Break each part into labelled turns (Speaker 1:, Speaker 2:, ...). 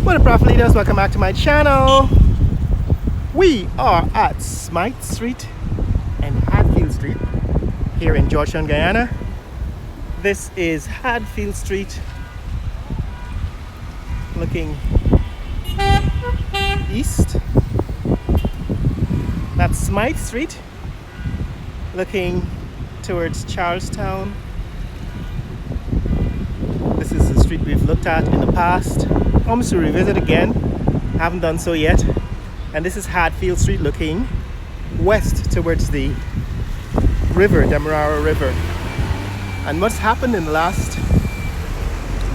Speaker 1: What up, Prophet Leaders? Welcome back to my channel. We are at Smythe Street and Hadfield Street here in Georgetown, Guyana. This is Hadfield Street looking east. That's Smythe Street looking towards Charlestown. This is the street we've looked at in the past. Almost to revisit again, haven't done so yet. And this is Hadfield Street looking west towards the river, Demerara River. And what's happened in the last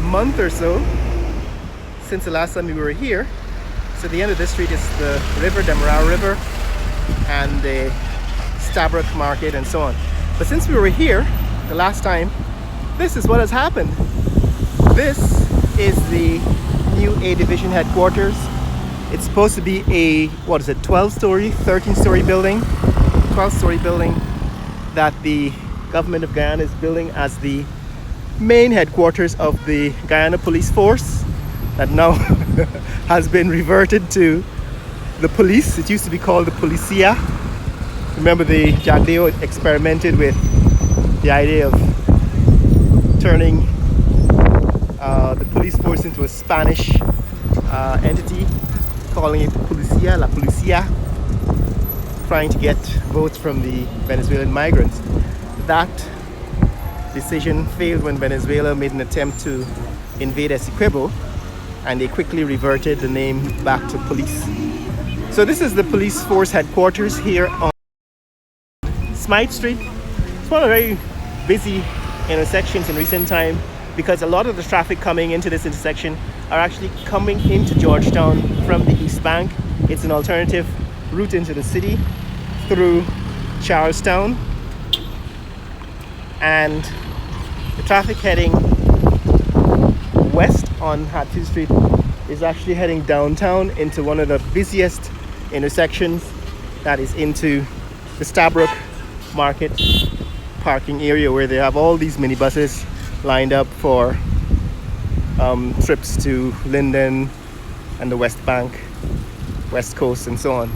Speaker 1: month or so, since the last time we were here, so the end of this street is the river, Demerara River, and the Stabroek Market and so on. But since we were here the last time, this is what has happened. This is the new A-Division headquarters. It's supposed to be a, 12-story, 13-story building, 12-story building that the government of Guyana is building as the main headquarters of the Guyana Police Force that now has been reverted to the police. It used to be called the Policia. Remember, the Jagdeo experimented with the idea of turning the police force into a Spanish entity, calling it Policia, La Policia, trying to get votes from the Venezuelan migrants. That decision failed when Venezuela made an attempt to invade Essequibo, and they quickly reverted the name back to police. So this is the police force headquarters here on Smythe Street. It's one of the very busy intersections in recent time, because a lot of the traffic coming into this intersection are actually coming into Georgetown from the East Bank. It's an alternative route into the city through Charlestown, and the traffic heading west on Hadfield Street is actually heading downtown into one of the busiest intersections that is into the Stabroek Market parking area, where they have all these minibuses lined up for trips to Linden and the West Bank, West Coast, and so on.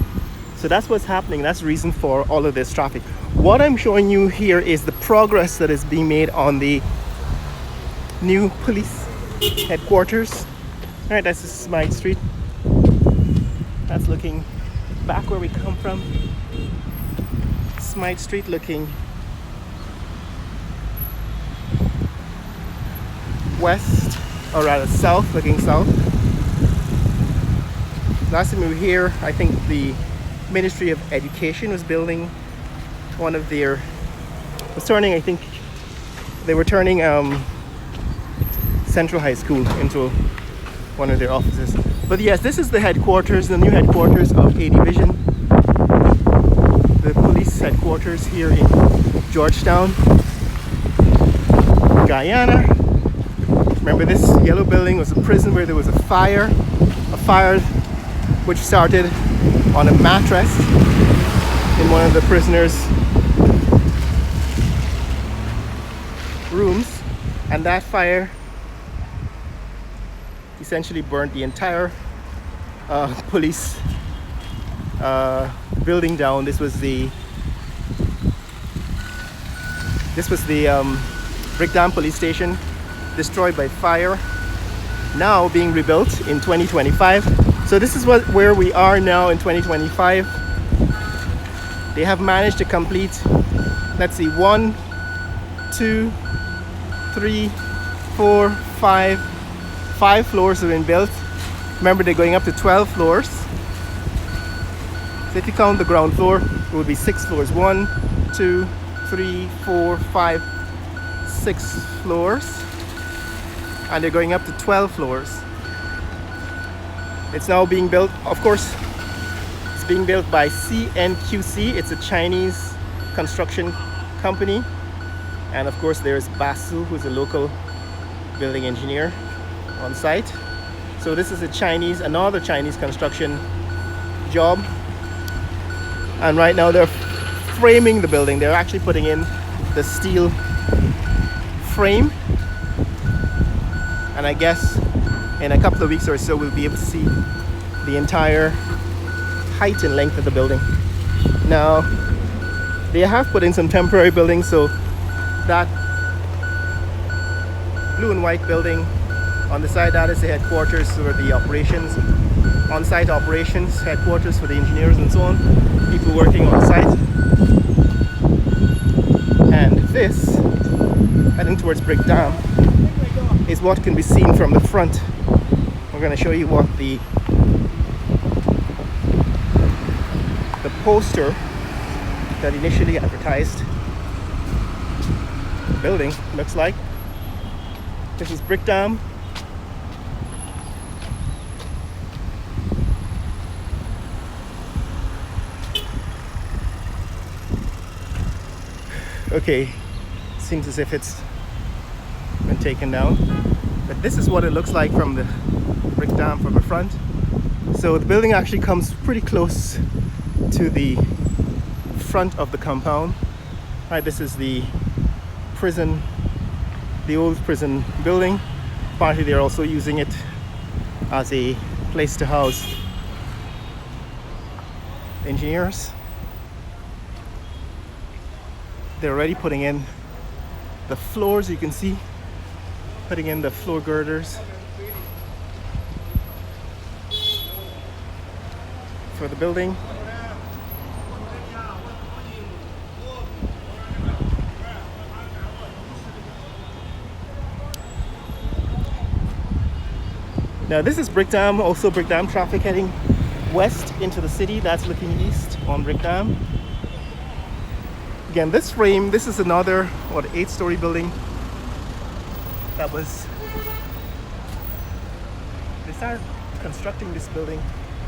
Speaker 1: So that's what's happening. That's the reason for all of this traffic. What I'm showing you here is the progress that is being made on the new police headquarters. All right, that's Smythe Street. That's looking back where we come from. Smythe Street looking west, or rather south, looking south. Last time we were here, I think the Ministry of Education was building one of their, I think they were turning Central High School into one of their offices. But yes, this is the headquarters, the new headquarters of A-Division, the police headquarters here in Georgetown, Guyana. Remember, this yellow building was a prison where there was a fire which started on a mattress in one of the prisoners' rooms, and that fire essentially burnt the entire police building down. This was the Brickdam Police Station, destroyed by fire, now being rebuilt in 2025. So this is where we are now in 2025. They have managed to complete, let's see, 1, 2, 3, 4, 5 floors have been built. Remember, they're going up to 12 floors. So if you count the ground floor, it would be 6 floors. 1, 2, 3, 4, 5, 6 floors. And they're going up to 12 floors. It's now being built, of course, it's being built by CNQC. It's a Chinese construction company. And of course, there's Basu, who's a local building engineer on site. So this is another Chinese construction job. And right now they're framing the building. They're actually putting in the steel frame, and I guess in a couple of weeks or so we'll be able to see the entire height and length of the building. Now they have put in some temporary buildings, so that blue and white building on the side, that is the headquarters for the operations, on-site operations headquarters for the engineers and so on, people working on site. And this, heading towards Brickdam, is what can be seen from the front. We're going to show you what the poster that initially advertised the building looks like. This is Brickdam. Okay, seems as if it's been taken down, but this is what it looks like from the Brickdam from the front. So the building actually comes pretty close to the front of the compound. Right, this is the prison, the old prison building. Apparently they're also using it as a place to house engineers. They're already putting in the floors, you can see, putting in the floor girders for the building. Now this is Brickdam, also Brickdam traffic heading west into the city. That's looking east on Brickdam. Again, this frame, this is another, 8-story building that was, they started constructing this building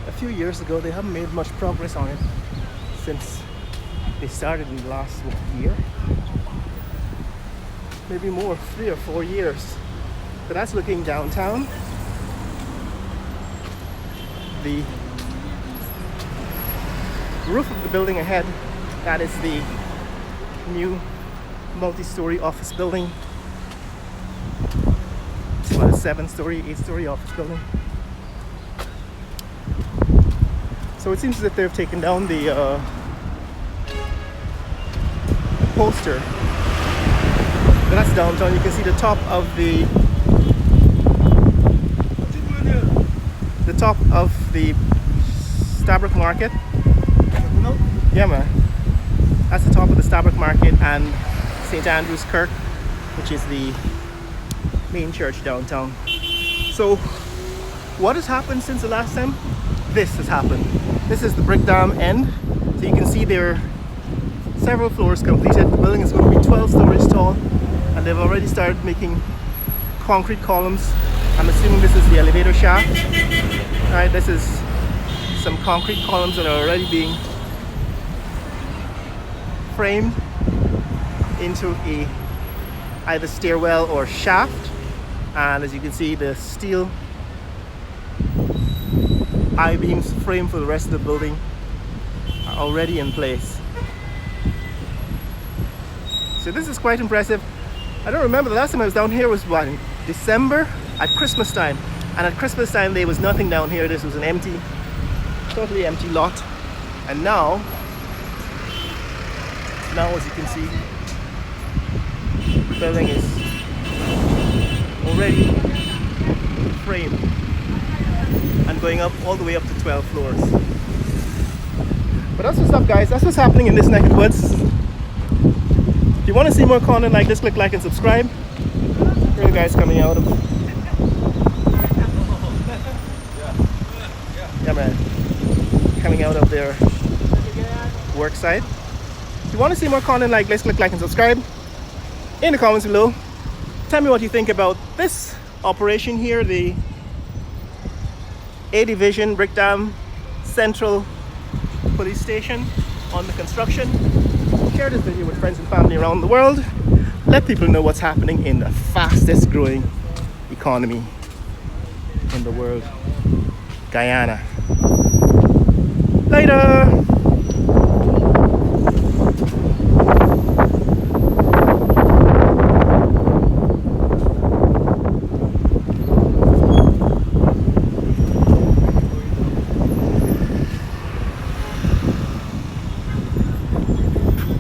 Speaker 1: a few years ago. They haven't made much progress on it since they started in the last year, maybe more, 3 or 4 years. But that's looking downtown. The roof of the building ahead, that is the new multi-story office building. It's about a 7-story, 8-story office building. So it seems as if they've taken down the poster. But that's downtown. You can see the top of the Stabroek Market. Yeah, man. That's the top of the Stabroek Market and St. Andrew's Kirk, which is the main church downtown. So what has happened since the last time? This has happened. This is the Brickdam end. So you can see there are several floors completed. The building is going to be 12 stories tall, and they've already started making concrete columns. I'm assuming this is the elevator shaft. Right, this is some concrete columns that are already being framed into a either stairwell or shaft. And as you can see, the steel I-beams framed for the rest of the building are already in place. So this is quite impressive. I don't remember, the last time I was down here was what, in December at Christmas time. And at Christmas time there was nothing down here. This was an empty, totally empty lot. And now as you can see, the building is already framed and going up all the way up to 12 floors. But that's what's up, guys. That's what's happening in this neck of the woods. If you want to see more content like this, click like and subscribe. Here are the guys coming out of, yeah man, coming out of their work site. If you want to see more content like this, click like and subscribe. In the comments below, tell me what you think about this operation here, the A-Division Brickdam Central Police Station on the construction. Share this video with friends and family around the world. Let people know what's happening in the fastest growing economy in the world, Guyana. Later!